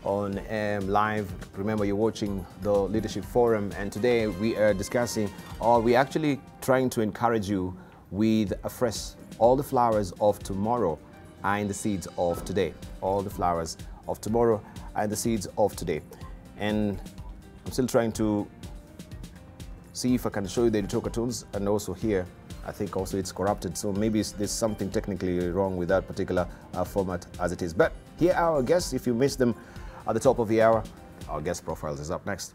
on live. Remember, you're watching the Leadership Forum, and today we are discussing, or we're actually trying to encourage you with a fresh, all the flowers of tomorrow are in the seeds of today. All the flowers of tomorrow are in the seeds of today. And I'm still trying to see if I can show you the editorial cartoons, and also here, I think also it's corrupted, so maybe there's something technically wrong with that particular format as it is. But here are our guests. If you missed them at the top of the hour, our guest profiles is up next.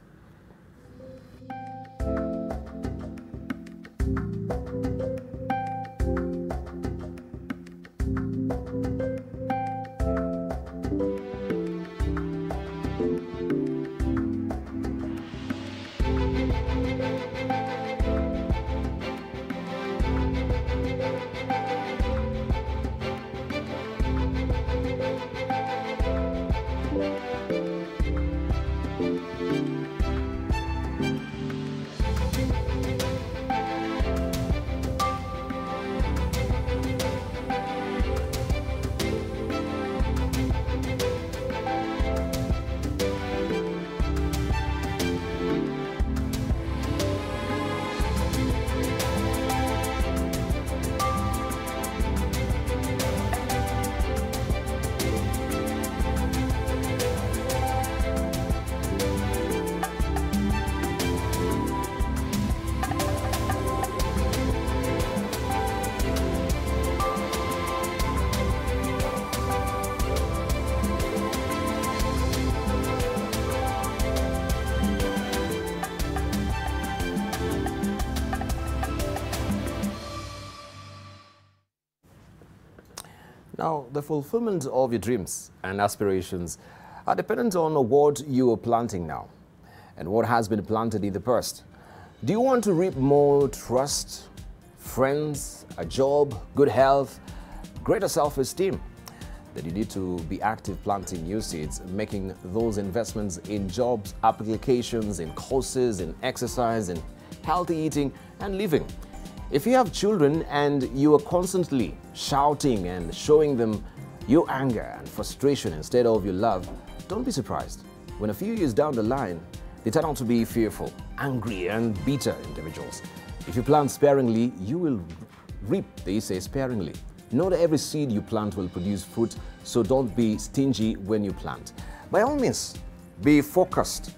Now, the fulfillment of your dreams and aspirations are dependent on what you are planting now and what has been planted in the past. Do you want to reap more trust, friends, a job, good health, greater self-esteem? Then you need to be active planting new seeds, making those investments in jobs, applications, in courses, in exercise, in healthy eating and living. If you have children and you are constantly shouting and showing them your anger and frustration instead of your love, don't be surprised when a few years down the line, they turn out to be fearful, angry, and bitter individuals. If you plant sparingly, you will reap, they say, sparingly. Know that every seed you plant will produce fruit, so don't be stingy when you plant. By all means, be focused.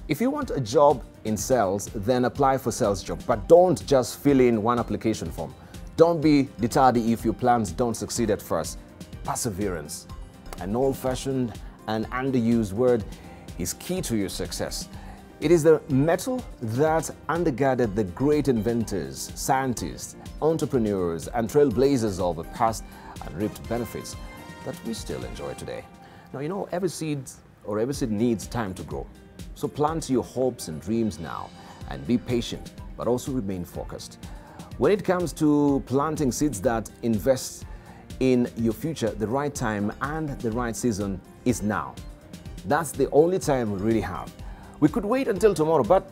If you want a job in sales, then apply for sales job, but don't just fill in one application form. Don't be deterred if your plans don't succeed at first. Perseverance, an old-fashioned and underused word, is key to your success. It is the metal that undergirded the great inventors, scientists, entrepreneurs, and trailblazers of the past and reaped benefits that we still enjoy today. Now, you know, every seed needs time to grow. So plant your hopes and dreams now and be patient, but also remain focused. When it comes to planting seeds that invest in your future, the right time and the right season is now. That's the only time we really have. We could wait until tomorrow, but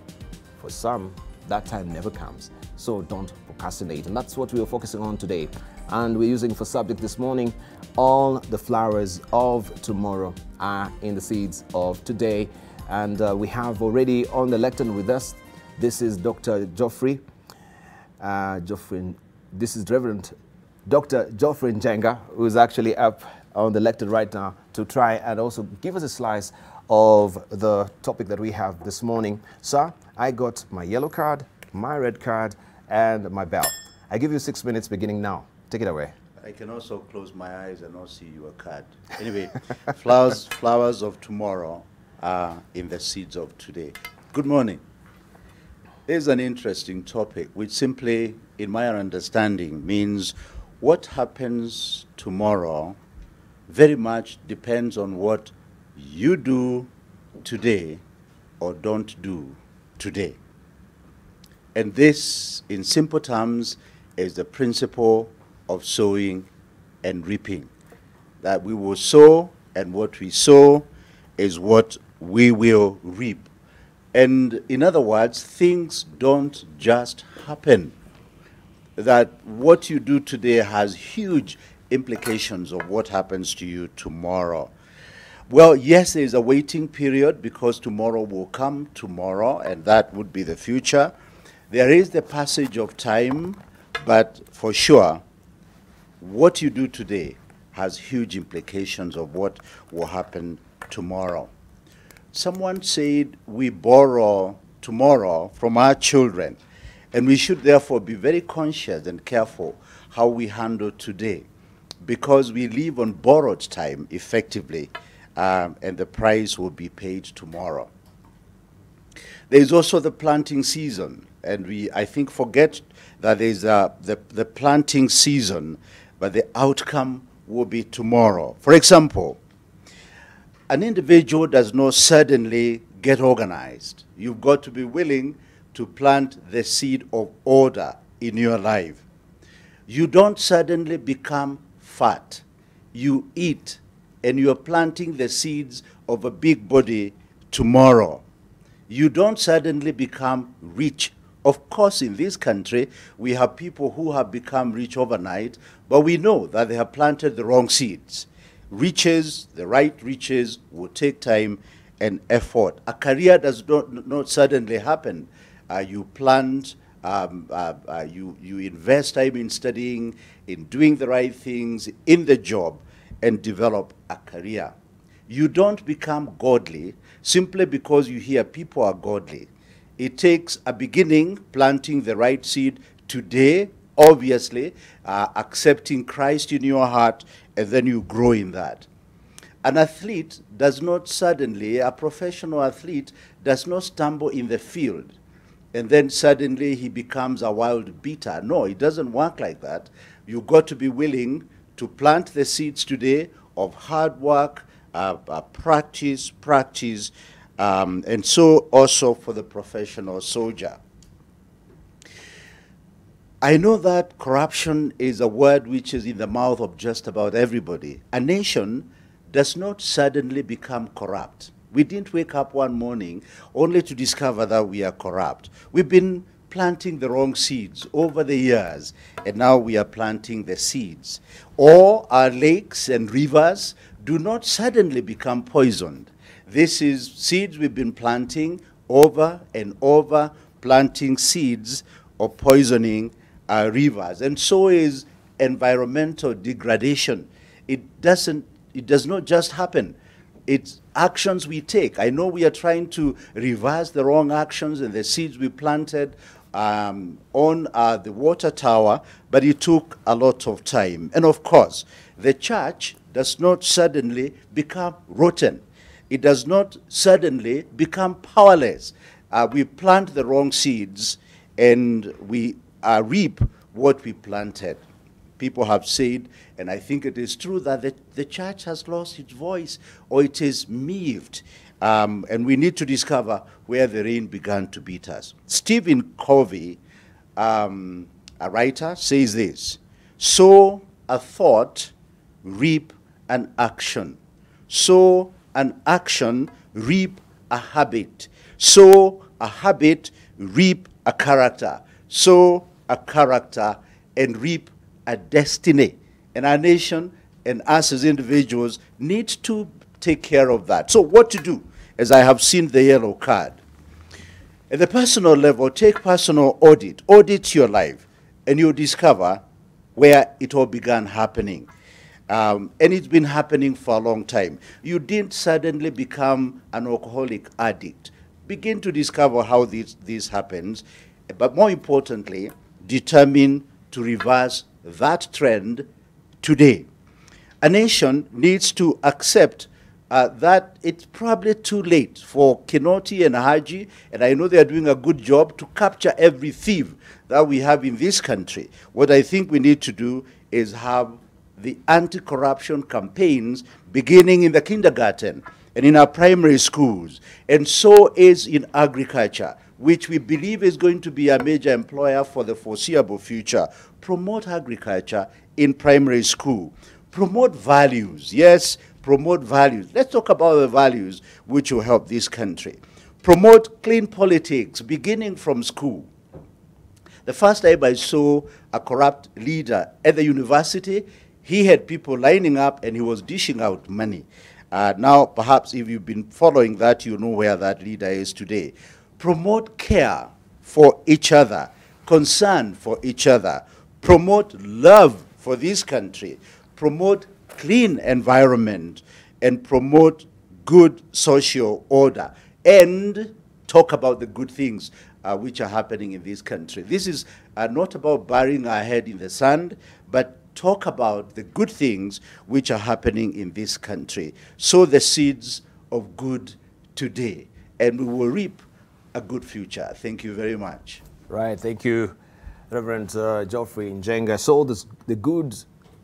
for some, that time never comes. So don't procrastinate. And that's what we are focusing on today. And we're using for subject this morning, all the flowers of tomorrow are in the seeds of today. And we have already on the lectern with us, this is Dr. Geoffrey. This is Reverend Dr. Geoffrey Njenga, who is actually up on the lectern right now to try and also give us a slice of the topic that we have this morning. Sir, I got my yellow card, my red card, and my bell. I give you 6 minutes beginning now. Take it away. I can also close my eyes and not see your card. Anyway, flowers of tomorrow are in the seeds of today. Good morning. Here's an interesting topic, which simply, in my understanding, means what happens tomorrow very much depends on what you do today or don't do today. And this, in simple terms, is the principle of sowing and reaping. That we will sow, and what we sow is what we will reap. And in other words, things don't just happen. That what you do today has huge implications of what happens to you tomorrow. Well, yes, there is a waiting period because tomorrow will come tomorrow, and that would be the future. There is the passage of time, but for sure, what you do today has huge implications of what will happen tomorrow. Someone said we borrow tomorrow from our children, and we should therefore be very conscious and careful how we handle today, because we live on borrowed time effectively, and the price will be paid tomorrow. There is also the planting season, and we, I think, forget that there is the planting season, but the outcome will be tomorrow. For example, an individual does not suddenly get organized. You've got to be willing to plant the seed of order in your life. You don't suddenly become fat. You eat, and you're planting the seeds of a big body tomorrow. You don't suddenly become rich. Of course, in this country, we have people who have become rich overnight, but we know that they have planted the wrong seeds. Riches, the right riches, will take time and effort. A career does not suddenly happen. You plant, you invest time in studying, in doing the right things, in the job, and develop a career. You don't become godly simply because you hear people are godly. It takes a beginning, planting the right seed today, obviously, accepting Christ in your heart, and then you grow in that. An athlete does not suddenly, a professional athlete does not stumble in the field and then suddenly he becomes a wild beater. No, it doesn't work like that. You've got to be willing to plant the seeds today of hard work, practice, and so also for the professional soldier. I know that corruption is a word which is in the mouth of just about everybody. A nation does not suddenly become corrupt. We didn't wake up one morning only to discover that we are corrupt. We've been planting the wrong seeds over the years, and now we are planting the seeds. Or our lakes and rivers do not suddenly become poisoned. This is seeds we've been planting over and over, planting seeds of poisoning our rivers. And so is environmental degradation. It does not just happen. It's actions we take. I know we are trying to reverse the wrong actions and the seeds we planted on the water tower, but it took a lot of time. And of course, the church does not suddenly become rotten. It does not suddenly become powerless. We plant the wrong seeds and we reap what we planted. People have said, and I think it is true, that the church has lost its voice or it is miffed. And we need to discover where the rain began to beat us. Stephen Covey, a writer, says this: sow a thought, reap an action. Sow an action, reap a habit. Sow a habit, reap a character. Sow a character, and reap a destiny. And our nation and us as individuals need to take care of that. So what to do? As I have seen the yellow card. At the personal level, take personal audit. Audit your life, and you'll discover where it all began happening. And it's been happening for a long time. You didn't suddenly become an alcoholic addict. Begin to discover how this happens, but more importantly, determine to reverse that trend today. A nation needs to accept that it's probably too late for Kinoti and Haji, and I know they are doing a good job, to capture every thief that we have in this country. What I think we need to do is have the anti-corruption campaigns beginning in the kindergarten and in our primary schools, and so is in agriculture, which we believe is going to be a major employer for the foreseeable future. Promote agriculture in primary school. Promote values. Yes, promote values. Let's talk about the values which will help this country. Promote clean politics, beginning from school. The first time I saw a corrupt leader at the university, he had people lining up and he was dishing out money. Now, perhaps if you've been following that, you know where that leader is today. Promote care for each other, concern for each other, promote love for this country, promote clean environment, and promote good social order, and talk about the good things which are happening in this country. This is not about burying our head in the sand, but talk about the good things which are happening in this country. Sow the seeds of good today, and we will reap a good future. Thank you very much. Right, thank you, Reverend Geoffrey Njenga. Sow the good,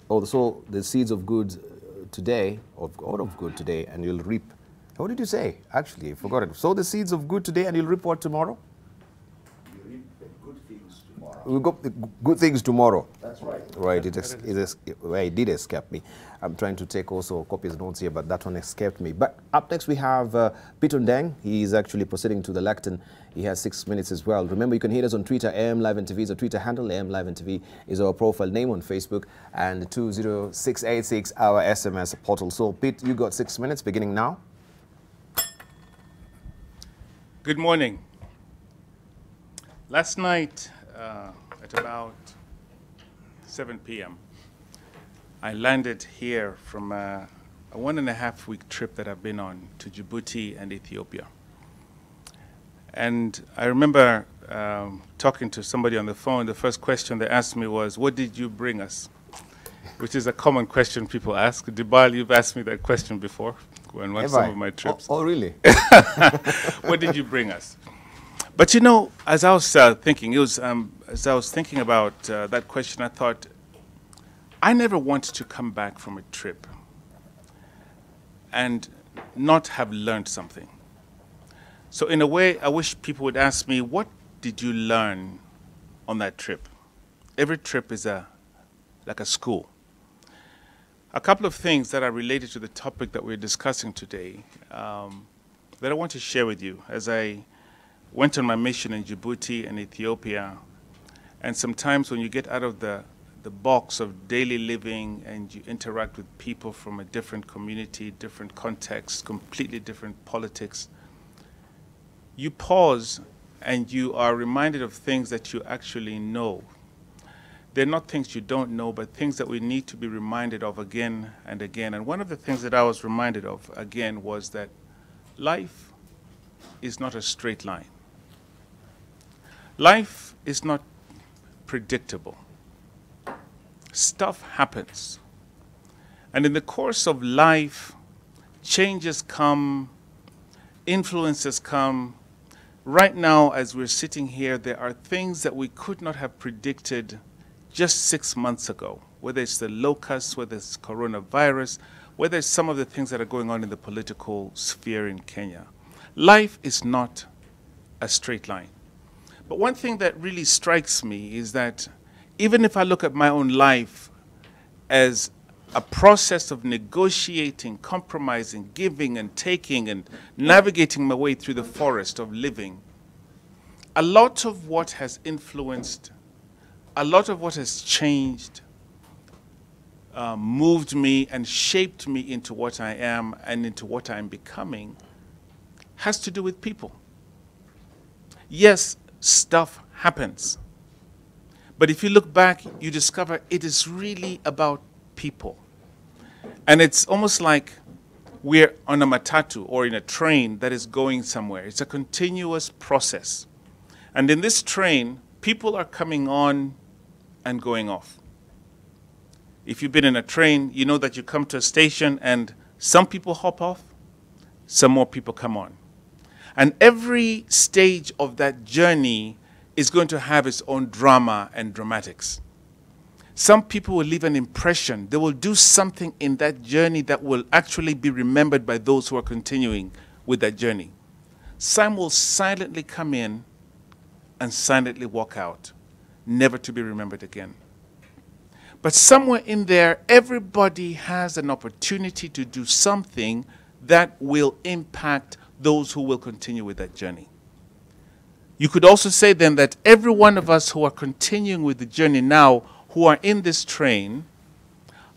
or sow the seeds of good today, of God of good today, and you'll reap. What did you say? Actually, I forgot it. Sow the seeds of good today, and you'll reap what tomorrow? You reap the good things tomorrow. We'll go the good things tomorrow. That's right. Right, it did escape me. I'm trying to take also copies notes here, but that one escaped me. But up next we have Peter Ndeng. He is actually proceeding to the lectern. He has 6 minutes as well. Remember, you can hit us on Twitter. AM Live NTV is our Twitter handle. AM Live NTV is our profile name on Facebook, and 20686 our SMS portal. So, Pete, you got 6 minutes beginning now. Good morning. Last night at about 7 p.m., I landed here from a 1.5-week trip that I've been on to Djibouti and Ethiopia. And I remember talking to somebody on the phone. The first question they asked me was, "What did you bring us?" Which is a common question people ask. Dibal, you've asked me that question before on some of my trips. Oh, really? What did you bring us? But you know, as I was thinking, as I was thinking about that question, I thought, I never wanted to come back from a trip and not have learned something. So in a way, I wish people would ask me, what did you learn on that trip? Every trip is like a school. A couple of things that are related to the topic that we're discussing today that I want to share with you as I went on my mission in Djibouti and Ethiopia. And sometimes when you get out of the box of daily living and you interact with people from a different community, different context, completely different politics, you pause and you are reminded of things that you actually know. They're not things you don't know, but things that we need to be reminded of again and again. And one of the things that I was reminded of again was that life is not a straight line. Life is not predictable. Stuff happens. And in the course of life, changes come, influences come. Right now, as we're sitting here, there are things that we could not have predicted just 6 months ago, whether it's the locusts, whether it's coronavirus, whether it's some of the things that are going on in the political sphere in Kenya. Life is not a straight line. But one thing that really strikes me is that even if I look at my own life as a process of negotiating, compromising, giving and taking and navigating my way through the forest of living, a lot of what has influenced, a lot of what has changed, moved me and shaped me into what I am and into what I'm becoming has to do with people. Yes, stuff happens. But if you look back, you discover it is really about people. And it's almost like we're on a matatu or in a train that is going somewhere. It's a continuous process. And in this train, people are coming on and going off. If you've been in a train, you know that you come to a station and some people hop off, some more people come on. And every stage of that journey is going to have its own drama and dramatics. Some people will leave an impression. They will do something in that journey that will actually be remembered by those who are continuing with that journey. Some will silently come in and silently walk out, never to be remembered again. But somewhere in there, everybody has an opportunity to do something that will impact those who will continue with that journey. You could also say then that every one of us who are continuing with the journey now, who are in this train,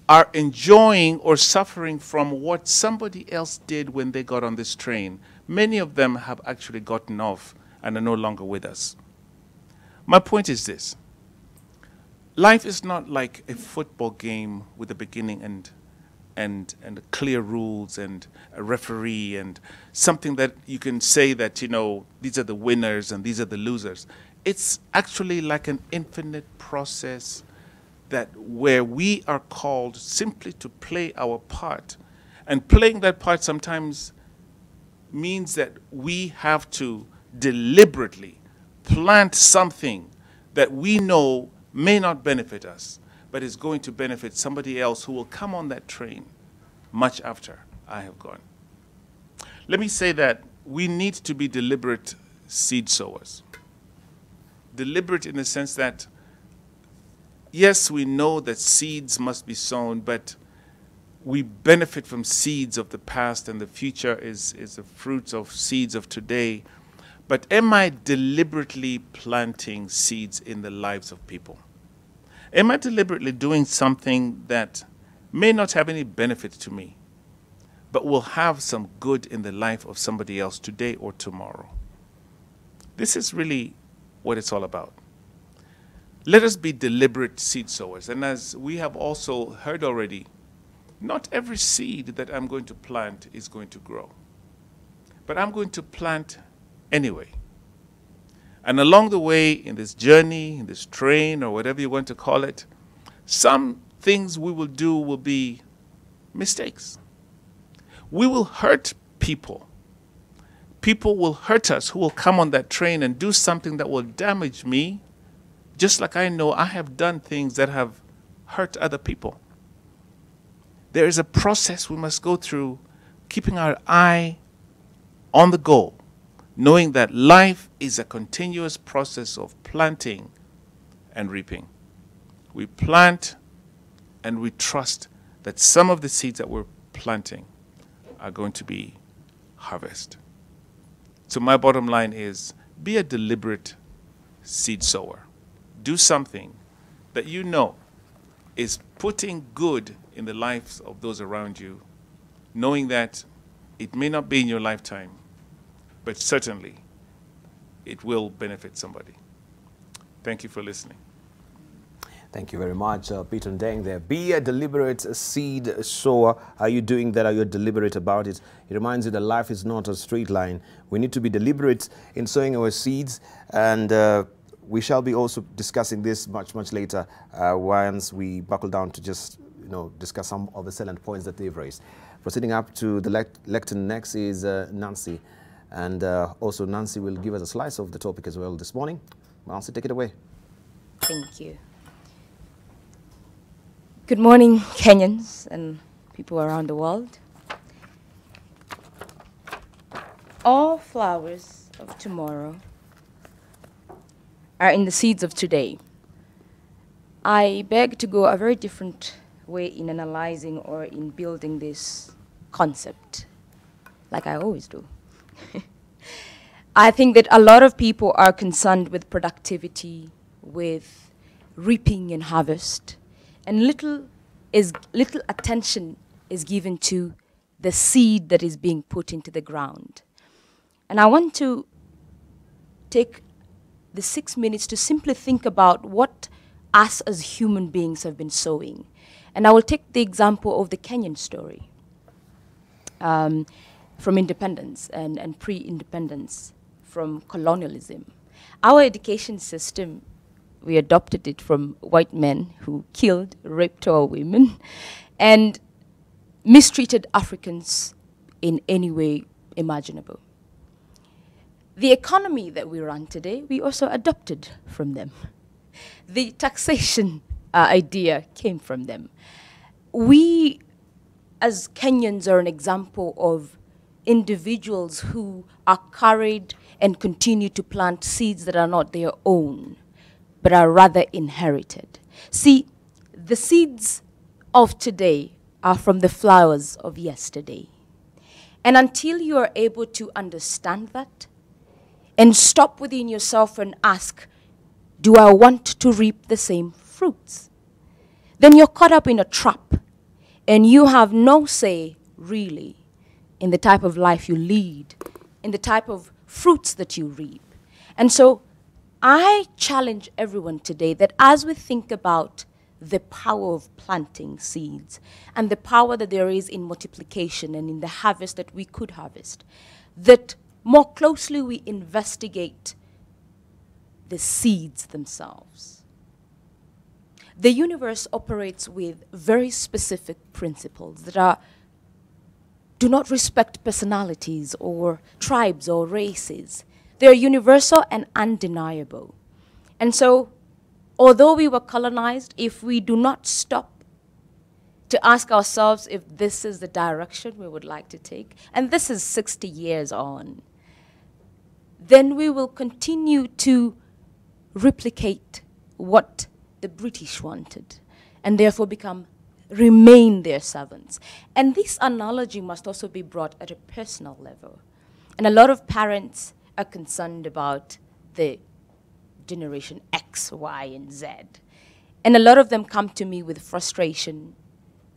are enjoying or suffering from what somebody else did when they got on this train. Many of them have actually gotten off and are no longer with us. My point is this. Life is not like a football game with a beginning and clear rules and a referee and something that you can say that, you know, these are the winners and these are the losers. It's actually like an infinite process that where we are called simply to play our part. And playing that part sometimes means that we have to deliberately plant something that we know may not benefit us, but is going to benefit somebody else who will come on that train much after I have gone. Let me say that we need to be deliberate seed sowers. Deliberate in the sense that, yes, we know that seeds must be sown, but we benefit from seeds of the past, and the future is the fruits of seeds of today. But am I deliberately planting seeds in the lives of people? Am I deliberately doing something that may not have any benefit to me, but will have some good in the life of somebody else today or tomorrow? This is really what it's all about. Let us be deliberate seed sowers. And as we have also heard already, not every seed that I'm going to plant is going to grow. But I'm going to plant anyway. And along the way, in this journey, in this train, or whatever you want to call it, some things we will do will be mistakes. We will hurt people. People will hurt us who will come on that train and do something that will damage me, just like I know I have done things that have hurt other people. There is a process we must go through, keeping our eye on the goal, knowing that life is a continuous process of planting and reaping. We plant and we trust that some of the seeds that we're planting are going to be harvested. So my bottom line is, be a deliberate seed sower. Do something that you know is putting good in the lives of those around you, knowing that it may not be in your lifetime, but certainly it will benefit somebody. Thank you for listening. Thank you very much, Peter Ndeng there. Be a deliberate seed sower. Are you doing that? Are you deliberate about it? It reminds you that life is not a straight line. We need to be deliberate in sowing our seeds, and we shall be also discussing this much later once we buckle down to just discuss some of the salient points that they've raised. Proceeding up to the lectern next is Nancy, and also Nancy will give us a slice of the topic as well this morning. Nancy, take it away. Thank you. Good morning, Kenyans and people around the world. All flowers of tomorrow are in the seeds of today. I beg to go a very different way in analyzing or in building this concept, like I always do. I think that a lot of people are concerned with productivity, with reaping and harvest, and little attention is given to the seed that is being put into the ground. And I want to take the 6 minutes to simply think about what us as human beings have been sowing. And I will take the example of the Kenyan story from independence and pre-independence, from colonialism. Our education system, we adopted it from white men who killed, raped our women, and mistreated Africans in any way imaginable. The economy that we run today, we also adopted from them. The taxation idea came from them. We, as Kenyans, are an example of individuals who are carried and continue to plant seeds that are not their own, but are rather inherited. See, the seeds of today are from the flowers of yesterday. And until you are able to understand that and stop within yourself and ask, do I want to reap the same fruits? Then you're caught up in a trap And you have no say, really, in the type of life you lead, in the type of fruits that you reap. And so I challenge everyone today that as we think about the power of planting seeds and the power that there is in multiplication and in the harvest that we could harvest, that more closely we investigate the seeds themselves. The universe operates with very specific principles that do not respect personalities or tribes or races. They are universal and undeniable. And so, although we were colonized, if we do not stop to ask ourselves if this is the direction we would like to take, and this is 60 years on, then we will continue to replicate what the British wanted, and therefore remain their servants. And this analogy must also be brought at a personal level. And a lot of parents are concerned about the generation X, Y, and Z. And a lot of them come to me with frustration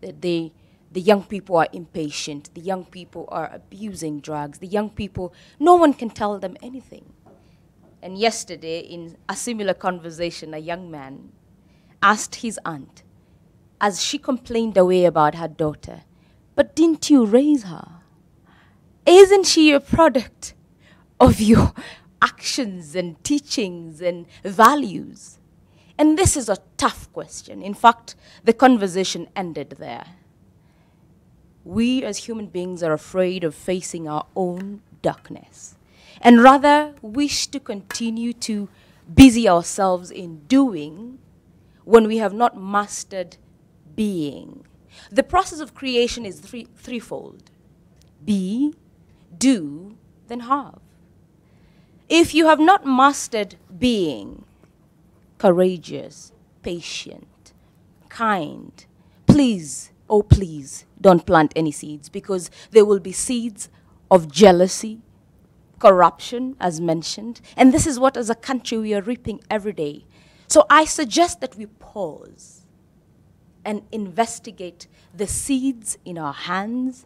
that the young people are impatient, the young people are abusing drugs, the young people, no one can tell them anything. And yesterday, in a similar conversation, a young man asked his aunt, as she complained away about her daughter, "But didn't you raise her? Isn't she a product of your actions and teachings and values?" And this is a tough question. In fact, the conversation ended there. We as human beings are afraid of facing our own darkness, and rather wish to continue to busy ourselves in doing when we have not mastered being. The process of creation is threefold: be, do, then have. If you have not mastered being courageous, patient, kind, please, oh please, don't plant any seeds, because there will be seeds of jealousy, corruption, as mentioned, and this is what as a country we are reaping every day. So I suggest that we pause and investigate the seeds in our hands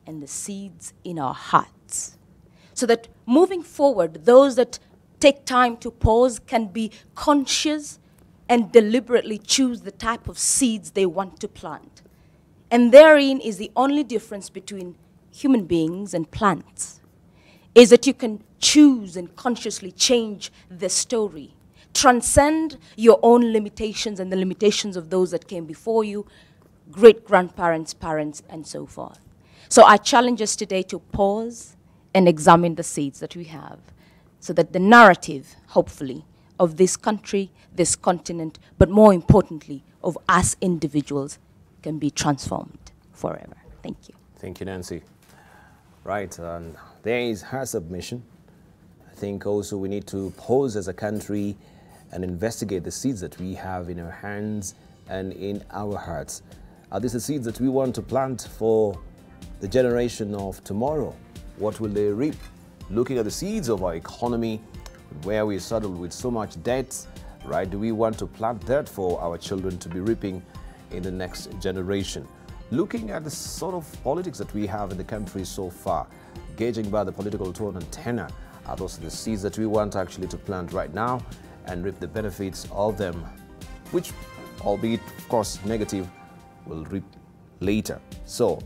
and the seeds in our hearts, so that moving forward, those that take time to pause can be conscious and deliberately choose the type of seeds they want to plant. And therein is the only difference between human beings and plants, is that you can choose and consciously change the story, transcend your own limitations and the limitations of those that came before you, great-grandparents, parents, and so forth. So I challenge us today to pause and examine the seeds that we have, so that the narrative, hopefully, of this country, this continent, but more importantly, of us individuals, can be transformed forever. Thank you. Thank you, Nancy. Right, and there is her submission. I think also we need to pause as a country and investigate the seeds that we have in our hands and in our hearts. Are these the seeds that we want to plant for the generation of tomorrow? What will they reap? Looking at the seeds of our economy, where we saddled with so much debt, right? Do we want to plant that for our children to be reaping in the next generation? Looking at the sort of politics that we have in the country so far, gauging by the political tone and tenor, are those the seeds that we want actually to plant right now and reap the benefits of them, which, albeit of course negative, will reap later. So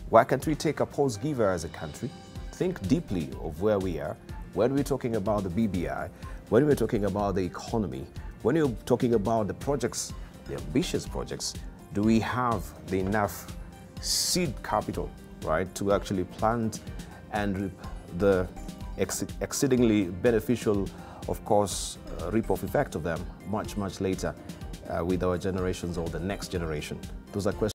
why can't we take a pause giver as a country, think deeply of where we are, when we're talking about the BBI, when we're talking about the economy, when you're talking about the projects, the ambitious projects, do we have the enough seed capital, right, to actually plant and reap the exceedingly beneficial, of course, rip-off effect of them much, much later with our generations or the next generation? Those are questions.